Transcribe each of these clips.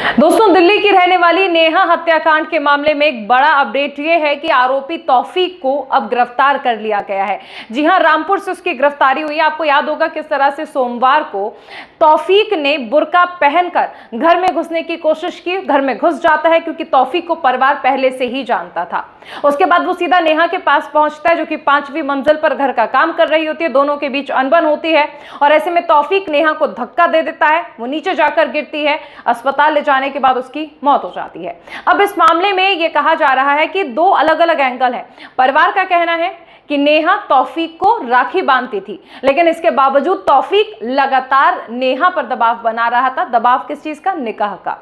दोस्तों, दिल्ली की रहने वाली नेहा हत्याकांड के मामले में एक बड़ा अपडेट ये है कि आरोपी तौफीक को अब गिरफ्तार कर लिया गया है। जी हां, रामपुर से उसकी गिरफ्तारी हुई है। आपको याद होगा किस तरह से सोमवार को तौफीक ने बुर्का पहनकर घर में घुसने की कोशिश की। घर में घुस जाता है क्योंकि तौफीक को परिवार पहले से ही जानता था। उसके बाद वो सीधा नेहा के पास पहुंचता है, जो कि 5वीं मंजिल पर घर का काम कर रही होती है। दोनों के बीच अनबन होती है और ऐसे में तौफीक नेहा को धक्का दे देता है। वो नीचे जाकर गिरती है। अस्पताल ले जाने के बाद उसकी मौत हो जाती है। अब इस मामले में यह कहा जा रहा है कि दो अलग अलग एंगल है। परिवार का कहना है कि नेहा तौफीक को राखी बांधती थी, लेकिन इसके बावजूद तौफीक लगातार नेहा पर दबाव बना रहा था। दबाव किस चीज का? निकाह का।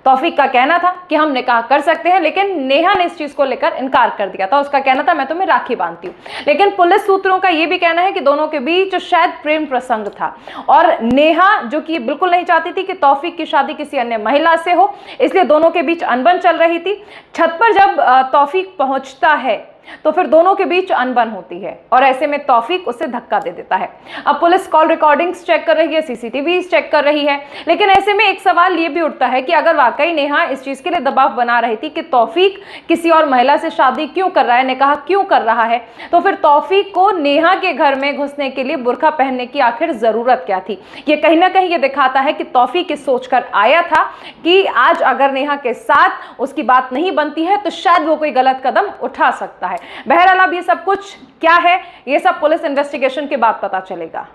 तौफीक का कहना था कि हम निकाह कर सकते हैं, लेकिन नेहा ने इस चीज को लेकर इनकार कर दिया था। उसका कहना था मैं तुम्हें राखी बांधती हूँ। लेकिन पुलिस सूत्रों का यह भी कहना है कि दोनों के बीच शायद प्रेम प्रसंग था और नेहा जो कि बिल्कुल नहीं चाहती थी कि तौफीक की शादी किसी अन्य महिला से हो, इसलिए दोनों के बीच अनबन चल रही थी। छत पर जब तौफीक पहुंचता है तो फिर दोनों के बीच अनबन होती है और ऐसे में तौफीक उसे धक्का दे देता है। अब पुलिस कॉल रिकॉर्डिंग्स चेक कर रही है, सीसीटीवी चेक कर रही है, लेकिन ऐसे में एक सवाल ये भी उठता है कि अगर वाकई नेहा इस चीज के लिए दबाव बना रही थी कि तौफीक किसी और महिला से शादी क्यों कर रहा है, निकाह क्यों कर रहा है, तो फिर तौफीक को नेहा के घर में घुसने के लिए बुर्का पहनने की आखिर जरूरत क्या थी? ये कहीं ना कहीं ये दिखाता है कि तौफीक इस सोचकर आया था कि आज अगर नेहा के साथ उसकी बात नहीं बनती है तो शायद वो कोई गलत कदम उठा सकता है। बहरहाल अब ये सब कुछ क्या है, ये सब पुलिस इन्वेस्टिगेशन के बाद पता चलेगा।